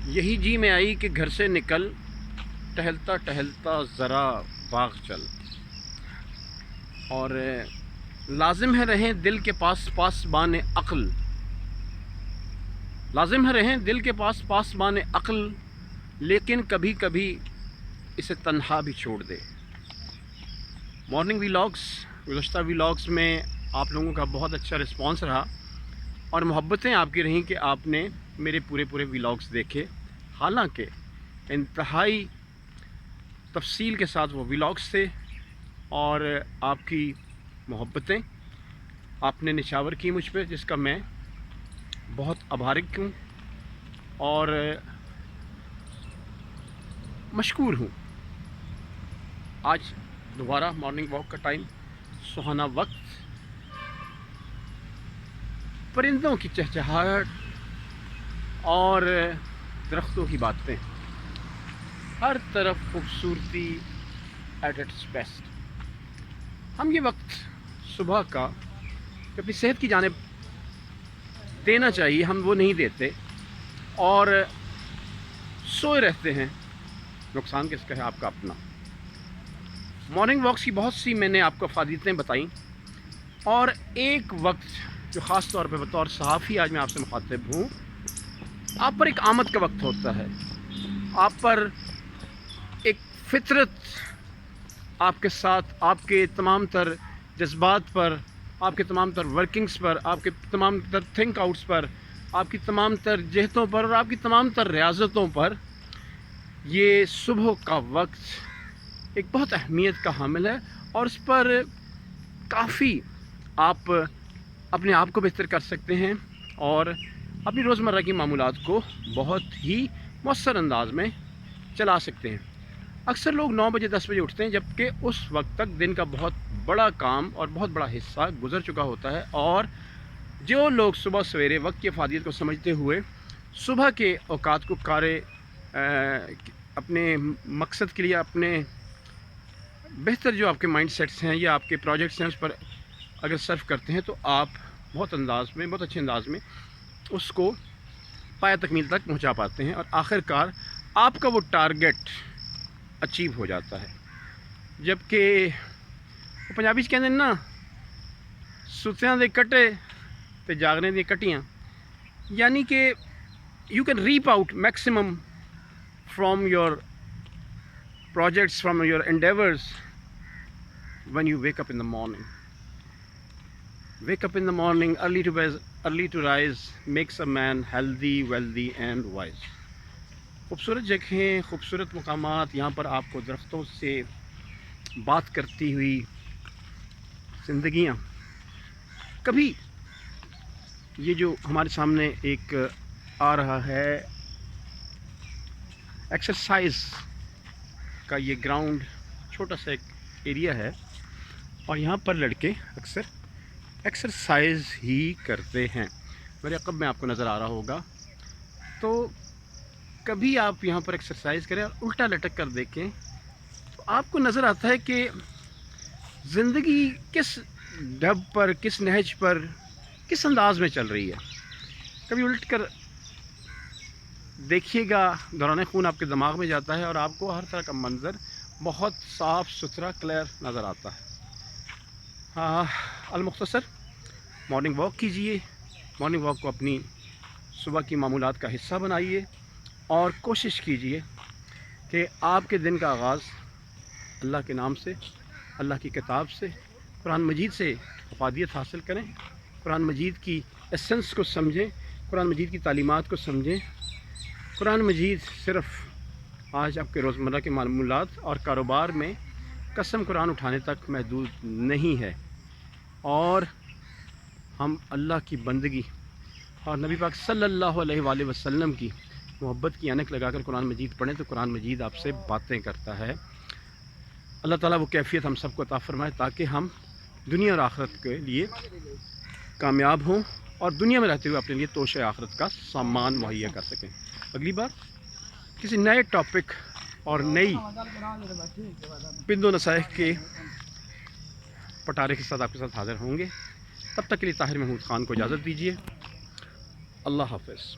یہی جی میں آئی کہ گھر سے نکل، ٹہلتا ٹہلتا ذرا باغ چل، اور لازم ہے رہیں دل کے پاس پاسبان عقل، لازم ہے رہیں دل کے پاس پاسبان عقل، لیکن کبھی کبھی اسے تنہا بھی چھوڑ دے۔ مارننگ ویلاگس، گزشتہ ویلاگس میں آپ لوگوں کا بہت اچھا رسپانس رہا اور محبتیں آپ کی رہیں کہ آپ نے میرے پورے ویلاگس دیکھے، حالانکہ انتہائی تفصیل کے ساتھ وہ ویلاگس تھے، اور آپ کی محبتیں آپ نے نچھاور کی مجھ پہ، جس کا میں بہت آبھارک ہوں اور مشکور ہوں۔ آج دوبارہ مارننگ واک کا ٹائم، سہانا وقت، پرندوں کی چہچہاہٹ اور درختوں کی باتیں، ہر طرف خوبصورتی ایٹ اٹس بیسٹ۔ ہم یہ وقت صبح کا اپنی صحت کی جانب دینا چاہیے، ہم وہ نہیں دیتے اور سوئے رہتے ہیں۔ نقصان کس کا ہے؟ آپ کا اپنا۔ مارننگ واکس کی بہت سی میں نے آپ کو افادیتیں بتائیں، اور ایک وقت جو خاص طور پہ بطور صحافی آج میں آپ سے مخاطب ہوں، آپ پر ایک آمد کا وقت ہوتا ہے، آپ پر ایک فطرت آپ کے ساتھ، آپ کے تمام تر جذبات پر، آپ کے تمام تر ورکنگز پر، آپ کے تمام تر تھنک آؤٹس پر، آپ کی تمام تر جہتوں پر اور آپ کی تمام تر ریاضتوں پر یہ صبح کا وقت ایک بہت اہمیت کا حامل ہے، اور اس پر کافی آپ اپنے آپ کو بہتر کر سکتے ہیں اور اپنی روزمرہ کی معمولات کو بہت ہی مؤثر انداز میں چلا سکتے ہیں۔ اکثر لوگ 9 بجے 10 بجے اٹھتے ہیں، جبکہ اس وقت تک دن کا بہت بڑا کام اور بہت بڑا حصہ گزر چکا ہوتا ہے، اور جو لوگ صبح سویرے وقت کی افادیت کو سمجھتے ہوئے صبح کے اوقات کو اپنے مقصد کے لیے، اپنے بہتر جو آپ کے مائنڈ سیٹس ہیں یا آپ کے پروجیکٹس ہیں، اس پر اگر صرف کرتے ہیں تو آپ بہت اچھے انداز میں اس کو پایہ تکمیل تک پہنچا پاتے ہیں، اور آخر کار آپ کا وہ ٹارگٹ اچیو ہو جاتا ہے۔ جبکہ پنجابی کہتے ہیں نا، ستیاں دے کٹے تے جاگنے دی کٹیاں، یعنی کہ you can reap out maximum from your projects, from your endeavors, when you wake up in the morning. Wake up in the morning, early to rise makes a man healthy, wealthy and wise. خوبصورت جگہیں، خوبصورت مقامات، یہاں پر آپ کو درختوں سے بات کرتی ہوئی زندگیاں، کبھی یہ جو ہمارے سامنے ایک آ رہا ہے ایکسرسائز کا یہ گراؤنڈ، چھوٹا سا ایک ایریا ہے، اور یہاں پر لڑکے اکثر ایکسرسائز ہی کرتے ہیں۔ میرے عقب میں آپ کو نظر آ رہا ہوگا، تو کبھی آپ یہاں پر ایکسرسائز کریں اور الٹا لٹک کر دیکھیں تو آپ کو نظر آتا ہے کہ زندگی کس ڈھب پر، کس نہج پر، کس انداز میں چل رہی ہے۔ کبھی الٹ کر دیکھیے گا، دوران خون آپ کے دماغ میں جاتا ہے اور آپ کو ہر طرح کا منظر بہت صاف ستھرا کلیئر نظر آتا ہے۔ المختصر، مارننگ واک کیجئے، مارننگ واک کو اپنی صبح کی معمولات کا حصہ بنائیے، اور کوشش کیجئے کہ آپ کے دن کا آغاز اللہ کے نام سے، اللہ کی کتاب سے، قرآن مجید سے افادیت حاصل کریں، قرآن مجید کی ایسنس کو سمجھیں، قرآن مجید کی تعلیمات کو سمجھیں۔ قرآن مجید صرف آج آپ کے روزمرہ کے معمولات اور کاروبار میں قسم قرآن اٹھانے تک محدود نہیں ہے، اور ہم اللہ کی بندگی اور نبی پاک صلی اللہ علیہ وآلہ وسلم کی محبت کی اینک لگا کر قرآن مجید پڑھیں تو قرآن مجید آپ سے باتیں کرتا ہے۔ اللہ تعالیٰ وہ کیفیت ہم سب کو عطا فرمائے تاکہ ہم دنیا اور آخرت کے لیے کامیاب ہوں، اور دنیا میں رہتے ہوئے اپنے لیے توشہ آخرت کا سامان مہیا کر سکیں۔ اگلی بار کسی نئے ٹاپک اور نئی پند و نصائح کے پٹارے کے ساتھ آپ کے ساتھ حاضر ہوں گے۔ تب تک کے لیے طاہر محمود خان کو اجازت دیجیے۔ اللہ حافظ۔